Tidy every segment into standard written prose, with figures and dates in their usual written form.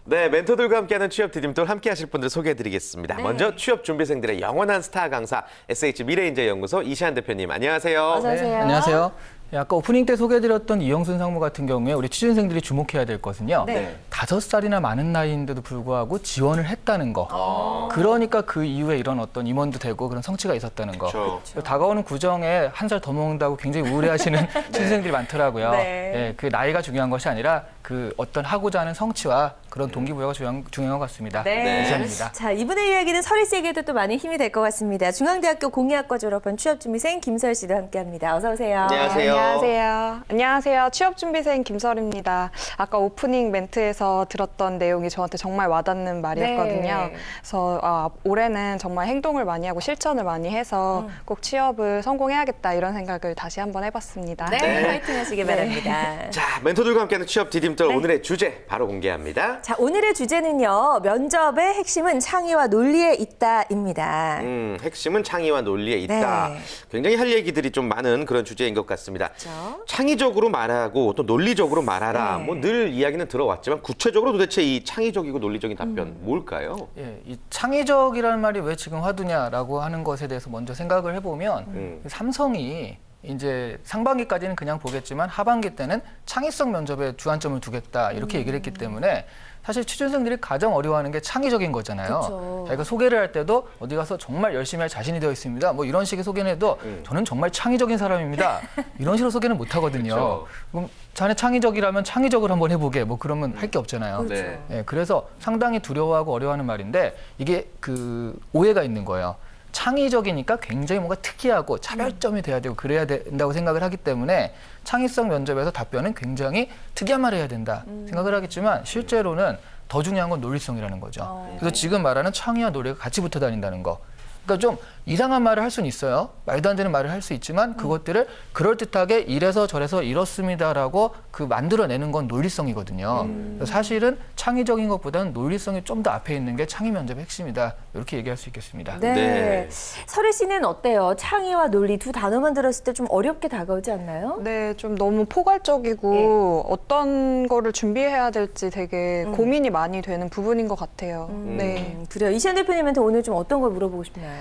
네, 멘토들과 함께하는 취업 디딤돌 함께하실 분들 소개해드리겠습니다. 네. 먼저 취업 준비생들의 영원한 스타 강사 SH 미래인재연구소 이시안 대표님 안녕하세요. 어서 오세요. 네, 안녕하세요. 아까 오프닝 때 소개해드렸던 이영순 상무 같은 경우에 우리 취준생들이 주목해야 될 것은요. 네. 5살이나 많은 나이인데도 불구하고 지원을 했다는 거. 그러니까 그 이후에 이런 어떤 임원도 되고 그런 성취가 있었다는 거. 그렇죠. 다가오는 구정에 한 살 더 먹는다고 굉장히 우울해하시는 취준생들이 많더라고요. 네. 그 나이가 중요한 것이 아니라 그 어떤 하고자 하는 성취와 그런 동기부여가 중요한 것 같습니다. 네. 이시안입니다. 자, 이분의 이야기는 설희 씨에게도 또 많이 힘이 될 것 같습니다. 중앙대학교 공예학과 졸업한 취업준비생 김설 씨도 함께합니다. 어서 오세요. 안녕하세요. 안녕하세요. 안녕하세요. 취업준비생 김설입니다. 아까 오프닝 멘트에서 들었던 내용이 저한테 정말 와닿는 말이었거든요. 네. 그래서 올해는 정말 행동을 많이 하고 실천을 많이 해서 꼭 취업을 성공해야겠다 이런 생각을 다시 한번 해봤습니다. 네, 파이팅 하시길 바랍니다. 자, 멘토들과 함께하는 취업 디딤돌 네. 오늘의 주제 바로 공개합니다. 자, 오늘의 주제는요. 면접의 핵심은 창의와 논리에 있다입니다. 핵심은 창의와 논리에 있다. 네. 굉장히 할 얘기들이 좀 많은 그런 주제인 것 같습니다. 그렇죠. 창의적으로 말하고 또 논리적으로 말하라. 네. 뭐 늘 이야기는 들어왔지만 구체적으로 도대체 이 창의적이고 논리적인 답변 뭘까요? 예, 이 창의적이라는 말이 왜 지금 화두냐라고 하는 것에 대해서 먼저 생각을 해보면 삼성이 이제 상반기까지는 그냥 보겠지만 하반기 때는 창의성 면접에 주안점을 두겠다 이렇게 얘기를 했기 때문에 사실 취준생들이 가장 어려워하는 게 창의적인 거잖아요. 그쵸. 자기가 소개를 할 때도 어디 가서 정말 열심히 할 자신이 되어 있습니다. 뭐 이런 식의 소개는 해도 저는 정말 창의적인 사람입니다. 이런 식으로 소개는 못 하거든요. 그쵸. 그럼 자네 창의적이라면 창의적으로 한번 해보게 뭐 그러면 할 게 없잖아요. 그렇죠. 네. 예, 그래서 상당히 두려워하고 어려워하는 말인데 이게 그 오해가 있는 거예요. 창의적이니까 굉장히 뭔가 특이하고 차별점이 돼야 되고 그래야 된다고 생각을 하기 때문에 창의성 면접에서 답변은 굉장히 특이한 말을 해야 된다 생각을 하겠지만 실제로는 더 중요한 건 논리성이라는 거죠. 그래서 지금 말하는 창의와 논리가 같이 붙어 다닌다는 거. 그러니까 좀 이상한 말을 할 수는 있어요. 말도 안 되는 말을 할 수 있지만 그것들을 그럴듯하게 이래서 저래서 이렇습니다라고 그 만들어내는 건 논리성이거든요. 그래서 사실은 창의적인 것보다는 논리성이 좀 더 앞에 있는 게 창의 면접의 핵심이다. 이렇게 얘기할 수 있겠습니다. 네. 네. 설희 씨는 어때요? 창의와 논리 두 단어만 들었을 때 좀 어렵게 다가오지 않나요? 네, 좀 너무 포괄적이고 어떤 거를 준비해야 될지 되게 고민이 많이 되는 부분인 것 같아요. 네. 그래요. 이시안 대표님한테 오늘 좀 어떤 걸 물어보고 싶나요?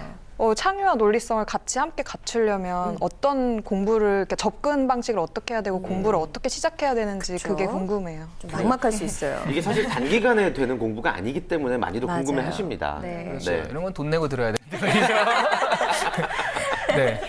창의와 논리성을 같이 함께 갖추려면 어떤 공부를 이렇게 접근 방식을 어떻게 해야 되고 공부를 어떻게 시작해야 되는지 그쵸. 그게 궁금해요. 좀 막막할 수 있어요. 이게 사실 단기간에 되는 공부가 아니기 때문에 많이들 맞아요. 궁금해 하십니다. 네. 그렇죠. 이런 건 돈 내고 들어야 되는데 말이죠. 네.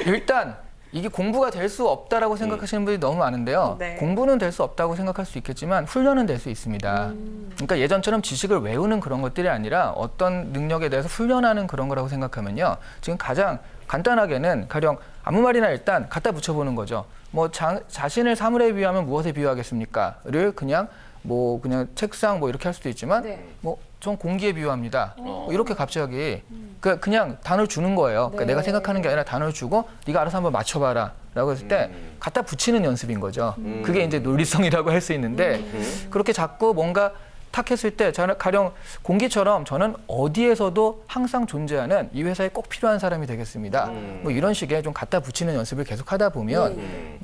일단 이게 공부가 될 수 없다라고 생각하시는 분들이 너무 많은데요. 네. 공부는 될 수 없다고 생각할 수 있겠지만 훈련은 될 수 있습니다. 그러니까 예전처럼 지식을 외우는 그런 것들이 아니라 어떤 능력에 대해서 훈련하는 그런 거라고 생각하면요. 지금 가장 간단하게는 가령 아무 말이나 일단 갖다 붙여보는 거죠. 뭐 자신을 사물에 비유하면 무엇에 비유하겠습니까?를 그냥 뭐 그냥 책상 뭐 이렇게 할 수도 있지만 네. 뭐 전 공기에 비유합니다. 뭐 이렇게 갑자기 그냥 단어를 주는 거예요. 그러니까 네. 내가 생각하는 게 아니라 단어를 주고 네가 알아서 한번 맞춰봐라 라고 했을 때 갖다 붙이는 연습인 거죠. 그게 이제 논리성이라고 할 수 있는데 그렇게 자꾸 뭔가 탁 했을 때 저는 가령 공기처럼 저는 어디에서도 항상 존재하는 이 회사에 꼭 필요한 사람이 되겠습니다. 뭐 이런 식의 좀 갖다 붙이는 연습을 계속 하다 보면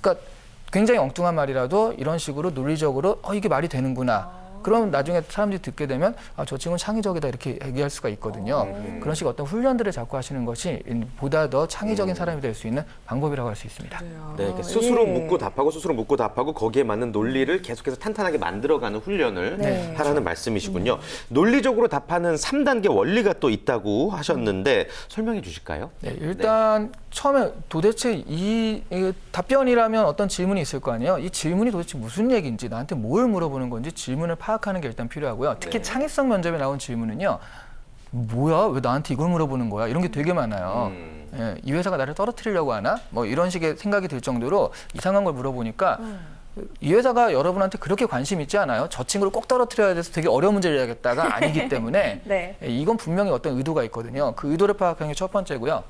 그러니까 굉장히 엉뚱한 말이라도 이런 식으로 논리적으로 이게 말이 되는구나. 그럼 나중에 사람들이 듣게 되면 저 친구는 창의적이다 이렇게 얘기할 수가 있거든요. 그런 식의 어떤 훈련들을 자꾸 하시는 것이 보다 더 창의적인 사람이 될 수 있는 방법이라고 할 수 있습니다. 네, 이렇게 스스로 예. 묻고 답하고 스스로 묻고 답하고 거기에 맞는 논리를 계속해서 탄탄하게 만들어가는 훈련을 네. 하라는 말씀이시군요. 논리적으로 답하는 3단계 원리가 또 있다고 하셨는데 설명해 주실까요? 네, 일단 처음에 도대체 이 답변이라면 어떤 질문이 있을 거 아니에요. 이 질문이 도대체 무슨 얘기인지 나한테 뭘 물어보는 건지 질문을 파악하는 게 일단 필요하고요. 특히 네. 창의성 면접에 나온 질문은요. 뭐야? 왜 나한테 이걸 물어보는 거야? 이런 게 되게 많아요. 예, 이 회사가 나를 떨어뜨리려고 하나? 뭐 이런 식의 생각이 들 정도로 이상한 걸 물어보니까 이 회사가 여러분한테 그렇게 관심 있지 않아요? 저 친구를 꼭 떨어뜨려야 돼서 되게 어려운 문제를 해야겠다가 아니기 때문에 네. 예, 이건 분명히 어떤 의도가 있거든요. 그 의도를 파악하는 게 첫 번째고요.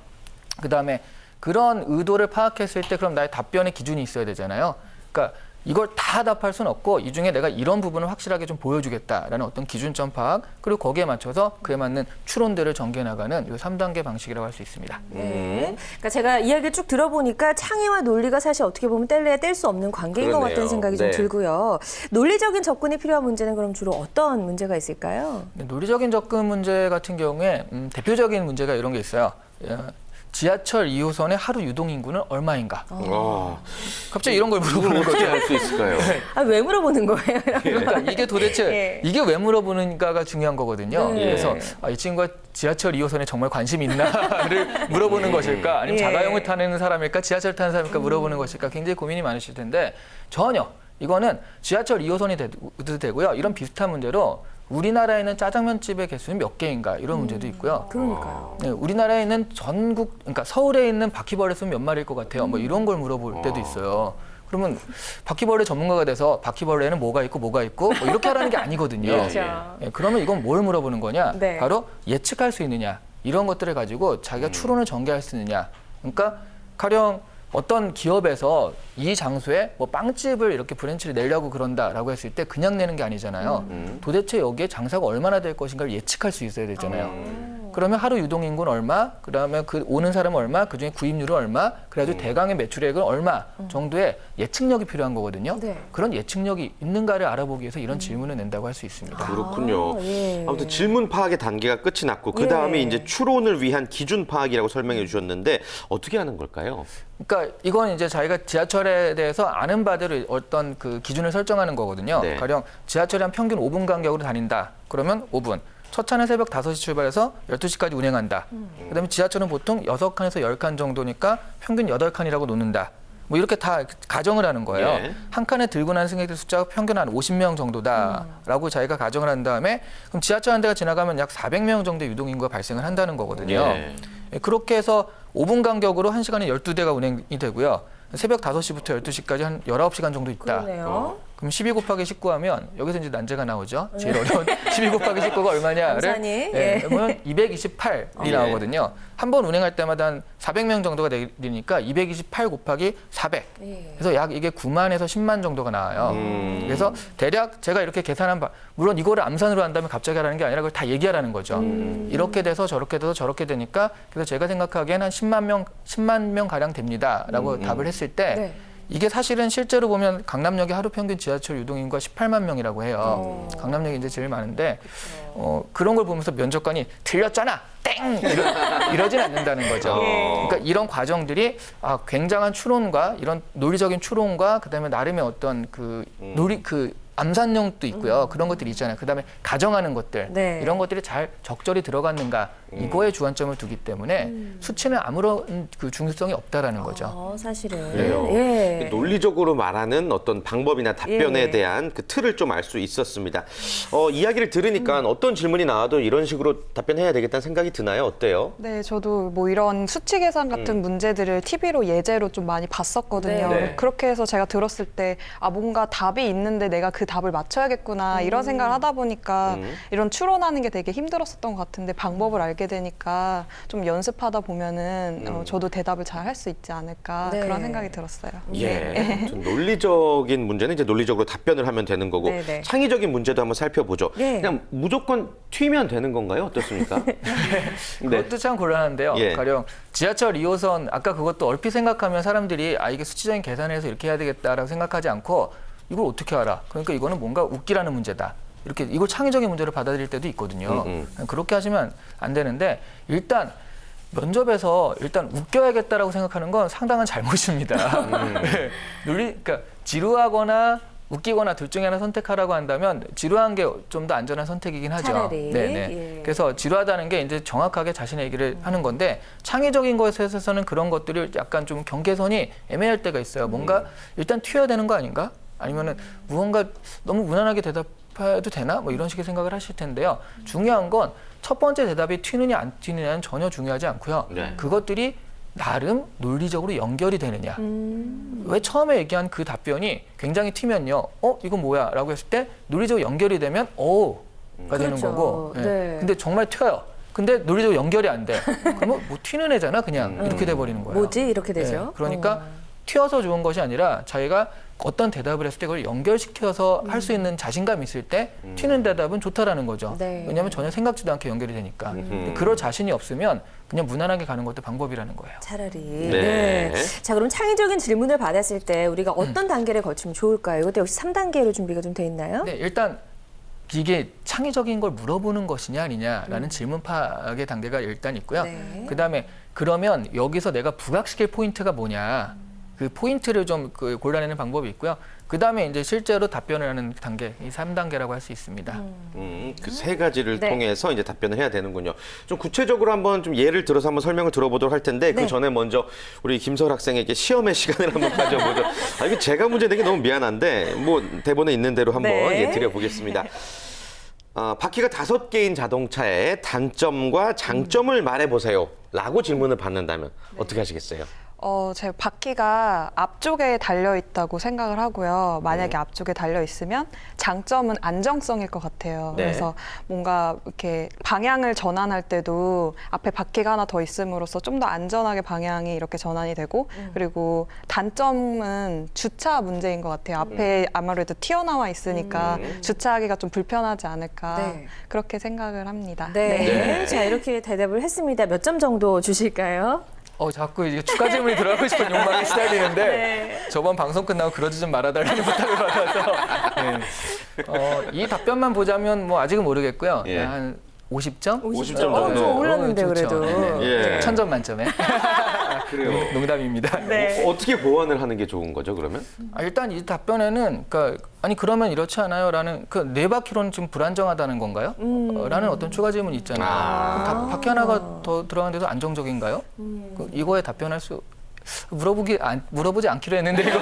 그다음에 그런 의도를 파악했을 때 그럼 나의 답변의 기준이 있어야 되잖아요. 그러니까 이걸 다 답할 수는 없고 이 중에 내가 이런 부분을 확실하게 좀 보여주겠다라는 어떤 기준점 파악 그리고 거기에 맞춰서 그에 맞는 추론들을 전개해 나가는 이 3단계 방식이라고 할 수 있습니다. 네. 그러니까 제가 이야기를 쭉 들어보니까 창의와 논리가 사실 어떻게 보면 뗄래야 뗄 수 없는 관계인 것 그러네요. 같다는 생각이 좀 네. 들고요. 논리적인 접근이 필요한 문제는 그럼 주로 어떤 문제가 있을까요? 논리적인 접근 문제 같은 경우에 대표적인 문제가 이런 게 있어요. 지하철 2호선의 하루 유동 인구는 얼마인가? 갑자기 이런 걸 물어보는 어떻게 거죠. 알 수 있을까요? 아, 왜 물어보는 거예요? 그러니까 이게 도대체 예. 이게 왜 물어보는가가 중요한 거거든요. 네. 그래서 이 친구가 지하철 2호선에 정말 관심이 있나를 물어보는 것일까? 아니면 예. 자가용을 타는 사람일까? 지하철 타는 사람일까? 물어보는 것일까? 굉장히 고민이 많으실 텐데 전혀 이거는 지하철 2호선이 돼도 되고요. 이런 비슷한 문제로 우리나라에 있는 짜장면집의 개수는 몇 개인가 이런 문제도 있고요. 그러니까요. 네, 우리나라에 있는 전국, 그러니까 서울에 있는 바퀴벌레 수는 몇 마리일 것 같아요. 뭐 이런 걸 물어볼 때도 있어요. 그러면 바퀴벌레 전문가가 돼서 바퀴벌레에는 뭐가 있고 뭐가 있고 뭐 이렇게 하라는 게 아니거든요. 그렇죠. 예, 그러면 이건 뭘 물어보는 거냐? 네. 바로 예측할 수 있느냐 이런 것들을 가지고 자기가 추론을 전개할 수 있느냐. 그러니까 가령 어떤 기업에서 이 장소에 뭐 빵집을 이렇게 브랜치를 내려고 그런다라고 했을 때 그냥 내는 게 아니잖아요. 도대체 여기에 장사가 얼마나 될 것인가를 예측할 수 있어야 되잖아요. 그러면 하루 유동 인구는 얼마, 그다음에 그 오는 사람은 얼마, 그중에 구입률은 얼마, 그래가지고 대강의 매출액은 얼마 정도의 예측력이 필요한 거거든요. 네. 그런 예측력이 있는가를 알아보기 위해서 이런 질문을 낸다고 할 수 있습니다. 그렇군요. 예. 아무튼 질문 파악의 단계가 끝이 났고 그 다음에 예. 이제 추론을 위한 기준 파악이라고 설명해 주셨는데 어떻게 하는 걸까요? 그러니까 이건 이제 자기가 지하철에 대해서 아는 바대로 어떤 그 기준을 설정하는 거거든요. 네. 가령 지하철이 한 평균 5분 간격으로 다닌다. 그러면 5분. 첫 차는 새벽 5시 출발해서 12시까지 운행한다. 그다음에 지하철은 보통 6칸에서 10칸 정도니까 평균 8칸이라고 놓는다. 뭐 이렇게 다 가정을 하는 거예요. 예. 한 칸에 들고 난 승객들 숫자가 평균 한 50명 정도다라고 자기가 가정을 한 다음에 그럼 지하철 한 대가 지나가면 약 400명 정도의 유동인구가 발생을 한다는 거거든요. 예. 그렇게 해서 5분 간격으로 1시간에 12대가 운행이 되고요. 새벽 5시부터 12시까지 한 19시간 정도 있다. 그러네요. 그럼 12 곱하기 19 하면 여기서 이제 난제가 나오죠. 제일 어려운 12 곱하기 19가 얼마냐를 감사님. 예. 보면 228이 나오거든요. 한 번 운행할 때마다 한 400명 정도가 내리니까 228 곱하기 400. 예. 그래서 약 이게 9만에서 10만 정도가 나와요. 그래서 대략 제가 이렇게 계산한 바, 물론 이거를 암산으로 한다면 갑자기 하라는 게 아니라 그걸 다 얘기하라는 거죠. 이렇게 돼서 저렇게 돼서 저렇게 되니까 그래서 제가 생각하기엔 한 10만 명 가량 됩니다라고 답을 했을 때 네. 이게 사실은 실제로 보면 강남역의 하루 평균 지하철 유동 인구가 18만 명이라고 해요. 강남역이 이제 제일 많은데 그런 걸 보면서 면접관이 틀렸잖아, 땡 이러진 않는다는 거죠. 그러니까 이런 과정들이 굉장한 추론과 이런 논리적인 추론과 그다음에 나름의 어떤 그 암산력도 있고요. 그런 것들이 있잖아요. 그다음에 가정하는 것들 네. 이런 것들이 잘 적절히 들어갔는가 이거에 주안점을 두기 때문에 수치는 아무런 그 중요성이 없다라는 거죠. 사실은. 그래요. 예. 논리적으로 말하는 어떤 방법이나 답변에 예. 대한 그 틀을 좀 알 수 있었습니다. 이야기를 들으니까 어떤 질문이 나와도 이런 식으로 답변해야 되겠다는 생각이 드나요? 어때요? 네, 저도 뭐 이런 수치 계산 같은 문제들을 TV로 예제로 좀 많이 봤었거든요. 네. 그렇게 해서 제가 들었을 때 뭔가 답이 있는데 내가 그 답을 맞춰야겠구나 이런 생각을 하다 보니까 이런 추론하는 게 되게 힘들었었던 것 같은데 방법을 알게 되니까 좀 연습하다 보면은 저도 대답을 잘 할 수 있지 않을까 네. 그런 생각이 들었어요. 예. 아무튼 논리적인 문제는 이제 논리적으로 답변을 하면 되는 거고 네네. 창의적인 문제도 한번 살펴보죠. 네. 그냥 무조건 튀면 되는 건가요? 어떻습니까? 네. 그것도 참 곤란한데요. 예. 가령 지하철 2호선 아까 그것도 얼핏 생각하면 사람들이 이게 수치적인 계산을 해서 이렇게 해야 되겠다라고 생각하지 않고 이걸 어떻게 알아? 그러니까 이거는 뭔가 웃기라는 문제다. 이렇게 이걸 창의적인 문제로 받아들일 때도 있거든요. 그렇게 하시면 안 되는데 일단 면접에서 일단 웃겨야겠다라고 생각하는 건 상당한 잘못입니다. 네. 그러니까 지루하거나 웃기거나 둘 중에 하나 선택하라고 한다면 지루한 게 좀 더 안전한 선택이긴 하죠. 차라리. 네네. 예. 그래서 지루하다는 게 이제 정확하게 자신의 얘기를 하는 건데 창의적인 것에 있어서는 그런 것들이 약간 좀 경계선이 애매할 때가 있어요. 뭔가 일단 튀어야 되는 거 아닌가? 아니면은 무언가 너무 무난하게 대답해도 되나? 뭐 이런 식의 생각을 하실 텐데요. 중요한 건 첫 번째 대답이 튀느냐 안 튀느냐는 전혀 중요하지 않고요. 네. 그것들이 나름 논리적으로 연결이 되느냐. 왜 처음에 얘기한 그 답변이 굉장히 튀면요. 이건 뭐야? 라고 했을 때 논리적으로 연결이 되면 가 되는 그렇죠. 거고. 예. 네. 근데 정말 튀어요. 근데 논리적으로 연결이 안 돼. 그러면 뭐 튀는 애잖아 그냥 이렇게 돼버리는 거예요. 뭐지? 이렇게 되죠. 예. 그러니까 튀어서 좋은 것이 아니라 자기가 어떤 대답을 했을 때 그걸 연결시켜서 할 수 있는 자신감이 있을 때 튀는 대답은 좋다라는 거죠. 네. 왜냐하면 전혀 생각지도 않게 연결이 되니까. 근데 그럴 자신이 없으면 그냥 무난하게 가는 것도 방법이라는 거예요. 차라리. 네. 자, 그럼 창의적인 질문을 받았을 때 우리가 어떤 단계를 거치면 좋을까요? 이것도 역시 3단계로 준비가 좀 돼 있나요? 네, 일단 이게 창의적인 걸 물어보는 것이냐 아니냐라는 질문 파악의 단계가 일단 있고요. 네. 그다음에 그러면 여기서 내가 부각시킬 포인트가 뭐냐 그 포인트를 좀 골라내는 방법이 있고요. 그다음에 이제 실제로 답변을 하는 단계, 이 3단계라고 할 수 있습니다. 그 세 가지를 네. 통해서 이제 답변을 해야 되는군요. 좀 구체적으로 한번 좀 예를 들어서 한번 설명을 들어보도록 할 텐데 네. 그 전에 먼저 우리 김설 학생에게 시험의 시간을 한번 가져보죠. 이거 제가 문제 내기 너무 미안한데 뭐 대본에 있는 대로 한번 네. 드려보겠습니다. 바퀴가 5개인 자동차의 단점과 장점을 말해보세요. 라고 질문을 받는다면 어떻게 하시겠어요? 제 바퀴가 앞쪽에 달려 있다고 생각을 하고요. 만약에 앞쪽에 달려 있으면 장점은 안정성일 것 같아요. 네. 그래서 뭔가 이렇게 방향을 전환할 때도 앞에 바퀴가 하나 더 있음으로써 좀 더 안전하게 방향이 이렇게 전환이 되고 그리고 단점은 주차 문제인 것 같아요. 앞에 아무래도 튀어나와 있으니까 주차하기가 좀 불편하지 않을까 네. 그렇게 생각을 합니다. 네. 네. 자, 이렇게 대답을 했습니다. 몇 점 정도 주실까요? 자꾸 이제 추가 질문이 들어가고 싶은 욕망에 시달리는데 네. 저번 방송 끝나고 그러지 좀 말아달라는 부탁을 받아서 네. 이 답변만 보자면 뭐 아직은 모르겠고요. 예. 한 50점? 50점 좀 정도. 올랐는데 좋죠. 그래도. 예. 1000점 만점에. 그래요. 농담입니다. 네. 어떻게 보완을 하는 게 좋은 거죠, 그러면? 일단 이 답변에는 그러니까 아니 그러면 이렇지 않아요라는 그 네 바퀴로는 좀 불안정하다는 건가요? 라는 어떤 추가 질문이 있잖아요. 그럼 바퀴 하나가 더 들어가는데도 안정적인가요? 이거에 답변할 수 물어보지 않기로 했는데 이거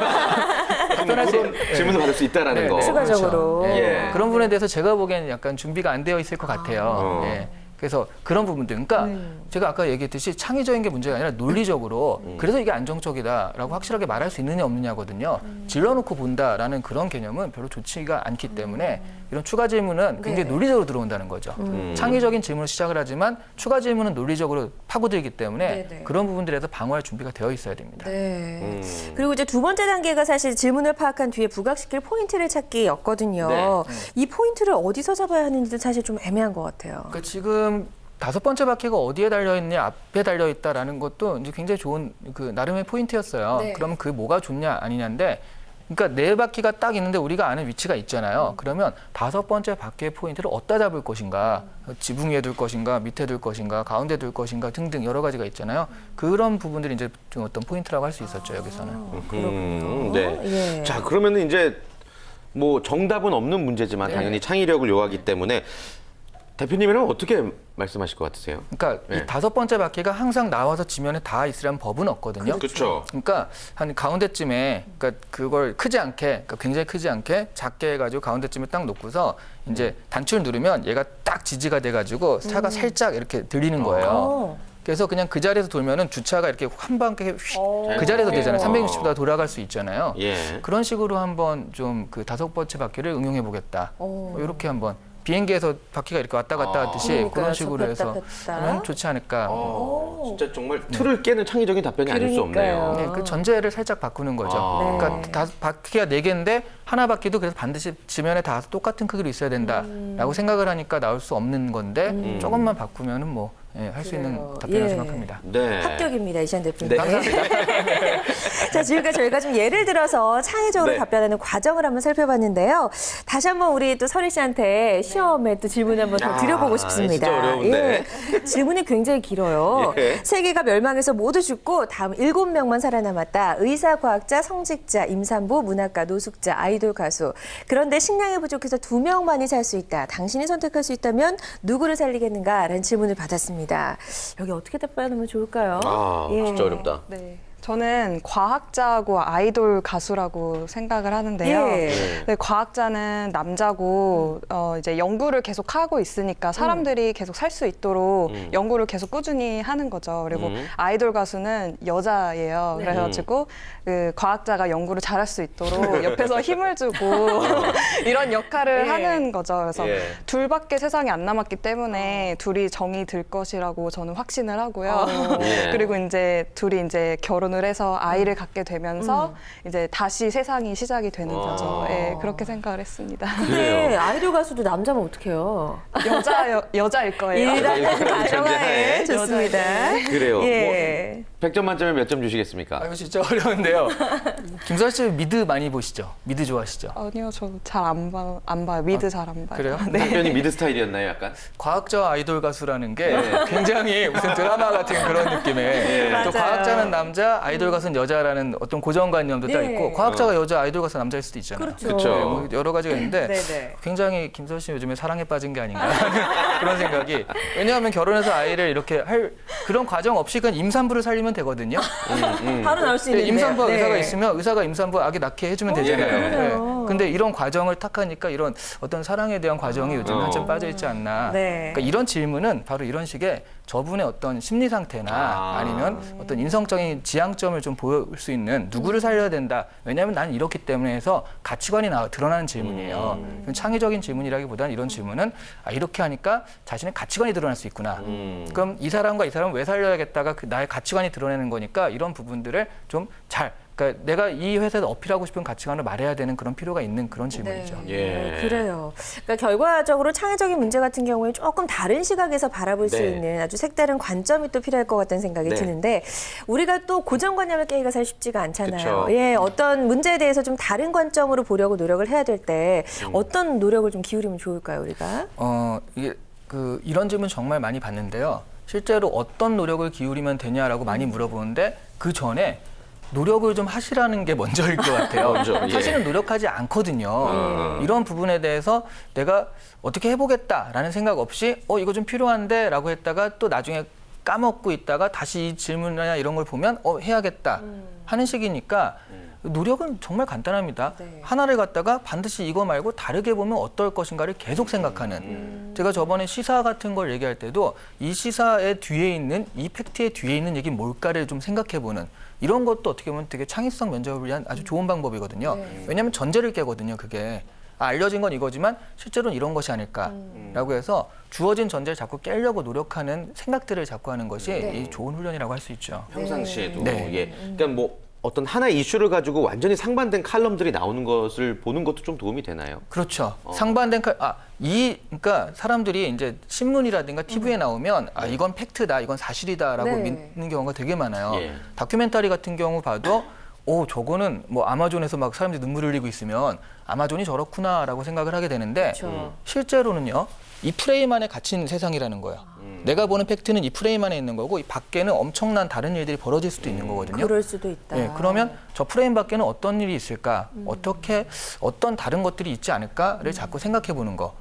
답변할 수 그런 질문을 받을 수 있다라는 네, 거. 네. 추가적으로. 그렇죠. 예. 그런 부분에 대해서 제가 보기에는 약간 준비가 안 되어 있을 것 같아요. 예. 그래서 그런 부분들, 그러니까 제가 아까 얘기했듯이 창의적인 게 문제가 아니라 논리적으로 그래서 이게 안정적이다라고 확실하게 말할 수 있느냐 없느냐거든요. 질러놓고 본다라는 그런 개념은 별로 좋지가 않기 때문에 이런 추가 질문은 굉장히 네. 논리적으로 들어온다는 거죠. 창의적인 질문을 시작을 하지만 추가 질문은 논리적으로 파고들기 때문에 네, 네. 그런 부분들에서 방어할 준비가 되어 있어야 됩니다. 네. 그리고 이제 두 번째 단계가 사실 질문을 파악한 뒤에 부각시킬 포인트를 찾기였거든요. 네. 이 포인트를 어디서 잡아야 하는지도 사실 좀 애매한 것 같아요. 그러니까 지금 5번째 바퀴가 어디에 달려 있냐, 앞에 달려 있다라는 것도 이제 굉장히 좋은 그 나름의 포인트였어요. 네. 그러면 그 뭐가 좋냐 아니냐인데, 그러니까 네 바퀴가 딱 있는데 우리가 아는 위치가 있잖아요. 그러면 5번째 바퀴의 포인트를 어디다 잡을 것인가, 지붕 위에 둘 것인가, 밑에 둘 것인가, 가운데 둘 것인가 등등 여러 가지가 있잖아요. 그런 부분들이 이제 좀 어떤 포인트라고 할 수 있었죠, 여기서는. 네. 예. 자, 그러면은 이제 뭐 정답은 없는 문제지만 당연히 창의력을 요하기 때문에 대표님이라면 어떻게 말씀하실 것 같으세요? 그러니까 네. 이 5번째 바퀴가 항상 나와서 지면에 다 있으라는 법은 없거든요. 그렇죠. 그러니까 한 가운데쯤에, 그러니까 그걸 크지 않게, 그러니까 굉장히 크지 않게 작게 해가지고 가운데쯤에 딱 놓고서 이제 단추를 누르면 얘가 딱 지지가 돼가지고 차가 살짝 이렇게 들리는 거예요. 어. 그래서 그냥 그 자리에서 돌면은 주차가 이렇게 한 방에 그 자리에서 되잖아요. 360도 돌아갈 수 있잖아요. 예. 그런 식으로 한번 좀 그 5번째 바퀴를 응용해 보겠다. 이렇게 한번 비행기에서 바퀴가 이렇게 왔다 갔다 하듯이 그러니까요. 그런 식으로 폈다 해서 폈다. 하면 좋지 않을까. 진짜 정말 틀을 깨는 창의적인 답변이 아닐 수 그러니까요. 없네요. 네, 그 전제를 살짝 바꾸는 거죠. 아. 그러니까 바퀴가 4개인데 하나 바퀴도 그래서 반드시 지면에 다 똑같은 크기로 있어야 된다라고 생각을 하니까 나올 수 없는 건데 조금만 바꾸면은 뭐 할 수 있는 그래요. 답변이라고 예. 생각합니다. 네. 합격입니다, 이시안 대표님. 네. 자, 지금까지 저희가 좀 예를 들어서 창의적으로 네. 답변하는 과정을 한번 살펴봤는데요. 다시 한번 우리 또 서리 씨한테 시험에 또 질문 한번 더 드려보고 싶습니다. 진짜 어려운데. 예. 질문이 굉장히 길어요. 예. 세계가 멸망해서 모두 죽고 다음 7명만 살아남았다. 의사, 과학자, 성직자, 임산부, 문학가, 노숙자, 아이돌, 가수. 그런데 식량이 부족해서 2명만이 살 수 있다. 당신이 선택할 수 있다면 누구를 살리겠는가? 라는 질문을 받았습니다. 여기 어떻게 답변하면 좋을까요? 아, 진짜 어렵다. 네. 저는 과학자하고 아이돌 가수라고 생각을 하는데요. 예. 네, 과학자는 남자고 이제 연구를 계속 하고 있으니까 사람들이 계속 살 수 있도록 연구를 계속 꾸준히 하는 거죠. 그리고 아이돌 가수는 여자예요. 그래가지고 그 과학자가 연구를 잘할 수 있도록 옆에서 힘을 주고 이런 역할을 예. 하는 거죠. 그래서 예. 둘밖에 세상에 안 남았기 때문에 둘이 정이 들 것이라고 저는 확신을 하고요. 예. 그리고 이제 둘이 이제 결혼을 결혼을 해서 아이를 갖게 되면서 이제 다시 세상이 시작이 되는 거죠. 예, 그렇게 생각을 했습니다. 근데 아이돌 가수도 남자면 어떡해요? 여자일 거예요. 일하는 가정하에 전제하에. 좋습니다. 그래요. 예. 100점 만점에 몇 점 주시겠습니까? 아, 이거 진짜 어려운데요. 김수아 씨 미드 많이 보시죠? 미드 좋아하시죠? 아니요, 저 잘 안 봐요. 미드 잘 안 봐요. 그래요? 남편이 미드 스타일이었나요, 약간? 과학자와 아이돌 가수라는 게 굉장히 무슨 드라마 같은 그런 느낌의 맞아요. 또 과학자는 남자, 아이돌 가수는 여자라는 어떤 고정관념도 딱 네. 있고 과학자가 여자, 아이돌 가수가 남자일 수도 있잖아요. 그렇죠. 그쵸. 네, 뭐 여러 가지가 있는데 네네. 굉장히 김수아 씨 요즘에 사랑에 빠진 게 아닌가 하는 그런 생각이 왜냐하면 결혼해서 아이를 이렇게 할 그런 과정 없이 그냥 임산부를 살리면 되거든요. 바로 나올 수 있는데. 임산부와 네. 의사가 있으면 의사가 임산부 아기 낳게 해주면 되잖아요. 그래요. 근데 이런 과정을 탁하니까 이런 어떤 사랑에 대한 과정이 요즘 한참 빠져 있지 않나. 네. 그러니까 이런 질문은 바로 이런 식의 저분의 어떤 심리 상태나 아니면 어떤 인성적인 지향점을 좀 보일 수 있는 누구를 살려야 된다. 왜냐하면 난 이렇기 때문에 해서 가치관이 드러나는 질문이에요. 창의적인 질문이라기보다는 이런 질문은 이렇게 하니까 자신의 가치관이 드러날 수 있구나. 그럼 이 사람과 이 사람을 왜 살려야겠다가 그 나의 가치관이 드러내는 거니까 이런 부분들을 좀 잘 그러니까 내가 이 회사에서 어필하고 싶은 가치관을 말해야 되는 그런 필요가 있는 그런 질문이죠. 예. 그래요. 그러니까 결과적으로 창의적인 문제 같은 경우에 조금 다른 시각에서 바라볼 수 네. 있는 아주 색다른 관점이 또 필요할 것 같다는 생각이 네. 드는데 우리가 또 고정관념을 깨기가 사실 쉽지가 않잖아요. 그쵸. 예, 어떤 문제에 대해서 좀 다른 관점으로 보려고 노력을 해야 될 때 어떤 노력을 좀 기울이면 좋을까요, 우리가? 이게 이런 질문 정말 많이 받는데요. 실제로 어떤 노력을 기울이면 되냐라고 많이 물어보는데 그 전에 노력을 좀 하시라는 게 먼저일 것 같아요. 먼저, 예. 사실은 노력하지 않거든요. 이런 부분에 대해서 내가 어떻게 해보겠다라는 생각 없이 이거 좀 필요한데 라고 했다가 또 나중에 까먹고 있다가 다시 이 질문이나 이런 걸 보면 해야겠다 하는 식이니까 노력은 정말 간단합니다. 네. 하나를 갖다가 반드시 이거 말고 다르게 보면 어떨 것인가를 계속 생각하는. 제가 저번에 시사 같은 걸 얘기할 때도 이 시사의 뒤에 있는 이 팩트의 뒤에 있는 얘기 뭘까를 좀 생각해보는 이런 것도 어떻게 보면 되게 창의성 면접을 위한 아주 좋은 방법이거든요. 네. 왜냐하면 전제를 깨거든요. 그게. 알려진 건 이거지만 실제로는 이런 것이 아닐까라고 해서 주어진 전제를 자꾸 깨려고 노력하는 생각들을 자꾸 하는 것이 이 좋은 훈련이라고 할 수 있죠. 평상시에도. 네. 예. 그러니까 뭐 어떤 하나의 이슈를 가지고 완전히 상반된 칼럼들이 나오는 것을 보는 것도 좀 도움이 되나요? 그렇죠. 상반된 그러니까 사람들이 이제 신문이라든가 TV에 나오면 이건 팩트다, 이건 사실이다라고 네. 믿는 경우가 되게 많아요. 예. 다큐멘터리 같은 경우 봐도 저거는 뭐 아마존에서 막 사람들이 눈물 흘리고 있으면 아마존이 저렇구나라고 생각을 하게 되는데 그렇죠. 실제로는요. 이 프레임 안에 갇힌 세상이라는 거예요. 내가 보는 팩트는 이 프레임 안에 있는 거고 이 밖에는 엄청난 다른 일들이 벌어질 수도 있는 거거든요. 그럴 수도 있다. 예, 그러면 저 프레임 밖에는 어떤 일이 있을까? 어떤 다른 것들이 있지 않을까를 자꾸 생각해 보는 거.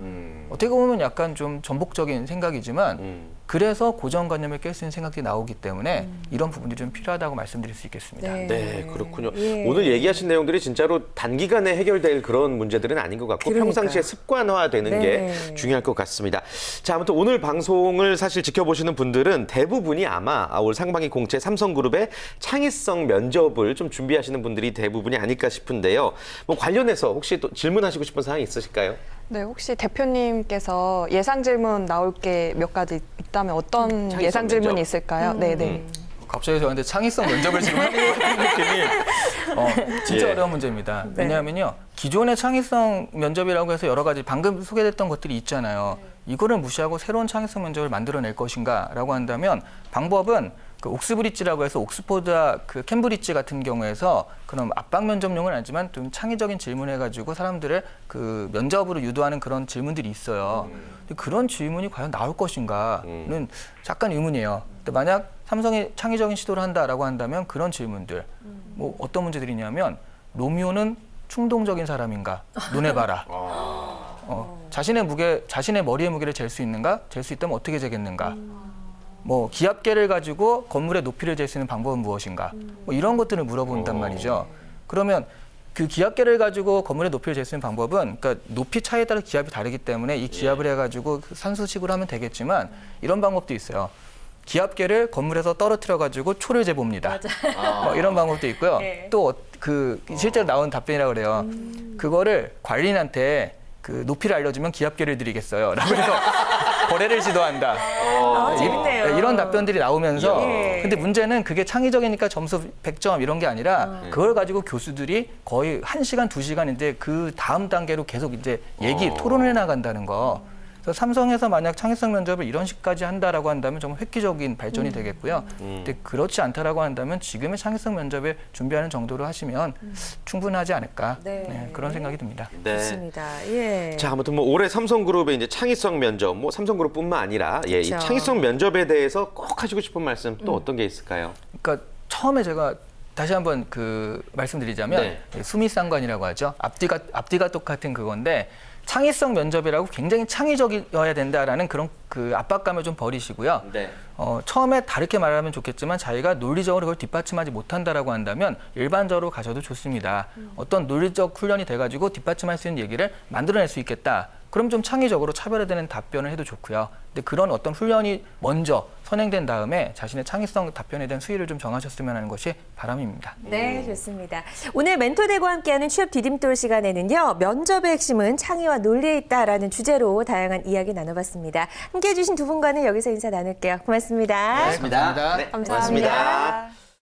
어떻게 보면 약간 좀 전복적인 생각이지만 그래서 고정관념을 깰 수 있는 생각들이 나오기 때문에 이런 부분들이 좀 필요하다고 말씀드릴 수 있겠습니다. 네, 그렇군요. 예. 오늘 얘기하신 내용들이 진짜로 단기간에 해결될 그런 문제들은 아닌 것 같고 그러니까요. 평상시에 습관화되는 네. 게 중요할 것 같습니다. 자, 아무튼 오늘 방송을 사실 지켜보시는 분들은 대부분이 아마 올 상반기 공채 삼성그룹의 창의성 면접을 좀 준비하시는 분들이 대부분이 아닐까 싶은데요. 뭐 관련해서 혹시 또 질문하시고 싶은 사항이 있으실까요? 네, 혹시 대표님께서 예상 질문 나올 게 몇 가지 있다면 어떤 창의성 예상 질문이 면접. 있을까요? 네, 네. 갑자기 저한테 창의성 면접을 지금 하는 것 같은 느낌이 진짜 예. 어려운 문제입니다. 왜냐하면요. 기존의 창의성 면접이라고 해서 여러 가지 방금 소개됐던 것들이 있잖아요. 이거를 무시하고 새로운 창의성 면접을 만들어낼 것인가라고 한다면 방법은 옥스브리지라고 해서 옥스포드와 캠브리지 같은 경우에서 그런 압박 면접용은 아니지만 좀 창의적인 질문해가지고 사람들을 면접으로 유도하는 그런 질문들이 있어요. 근데 그런 질문이 과연 나올 것인가는 약간 의문이에요. 근데 만약 삼성이 창의적인 시도를 한다라고 한다면 그런 질문들, 뭐 어떤 문제들이냐면 로미오는 충동적인 사람인가? 눈에 봐라. 자신의 머리의 무게를 잴 수 있는가? 잴 수 있다면 어떻게 재겠는가? 뭐 기압계를 가지고 건물의 높이를 잴 수 있는 방법은 무엇인가? 뭐 이런 것들을 물어본단 말이죠. 그러면 그 기압계를 가지고 건물의 높이를 잴 수 있는 방법은 그러니까 높이 차이에 따라 기압이 다르기 때문에 이 기압을 해가지고 산수식으로 하면 되겠지만 이런 방법도 있어요. 기압계를 건물에서 떨어뜨려 가지고 초를 재봅니다. 뭐 이런 방법도 있고요. 네. 또 실제로 나온 답변이라고 그래요. 그거를 관리인한테 높이를 알려주면 기압계를 드리겠어요. 라고 해서 거래를 시도한다. 재밌네요. 이런 답변들이 나오면서 예. 근데 문제는 그게 창의적이니까 점수 100점 이런 게 아니라 그걸 가지고 교수들이 거의 1시간, 2시간인데 그 다음 단계로 계속 이제 토론을 해 나간다는 거. 그래서 삼성에서 만약 창의성 면접을 이런 식까지 한다라고 한다면 정말 획기적인 발전이 되겠고요. 근데 그렇지 않다라고 한다면 지금의 창의성 면접을 준비하는 정도로 하시면 충분하지 않을까 네. 그런 생각이 듭니다. 네. 좋습니다. 예. 자, 아무튼 뭐 올해 삼성그룹의 이제 창의성 면접, 뭐 삼성그룹뿐만 아니라 이 그렇죠. 창의성 면접에 대해서 꼭 하시고 싶은 말씀 또 어떤 게 있을까요? 그러니까 처음에 제가 다시 한번 말씀드리자면 네. 수미상관이라고 하죠. 앞뒤가 똑같은 그건데 창의성 면접이라고 굉장히 창의적이어야 된다라는 그런 압박감을 좀 버리시고요. 네. 처음에 다르게 말하면 좋겠지만 자기가 논리적으로 그걸 뒷받침하지 못한다라고 한다면 일반적으로 가셔도 좋습니다. 어떤 논리적 훈련이 돼가지고 뒷받침할 수 있는 얘기를 만들어낼 수 있겠다. 그럼 좀 창의적으로 차별화되는 답변을 해도 좋고요. 근데 그런 어떤 훈련이 먼저 선행된 다음에 자신의 창의성 답변에 대한 수위를 좀 정하셨으면 하는 것이 바람입니다. 네, 좋습니다. 오늘 멘토들과 함께하는 취업 디딤돌 시간에는요. 면접의 핵심은 창의와 논리에 있다라는 주제로 다양한 이야기 나눠봤습니다. 함께해 주신 두 분과는 여기서 인사 나눌게요. 고맙습니다. 네, 감사합니다. 네, 감사합니다. 고맙습니다.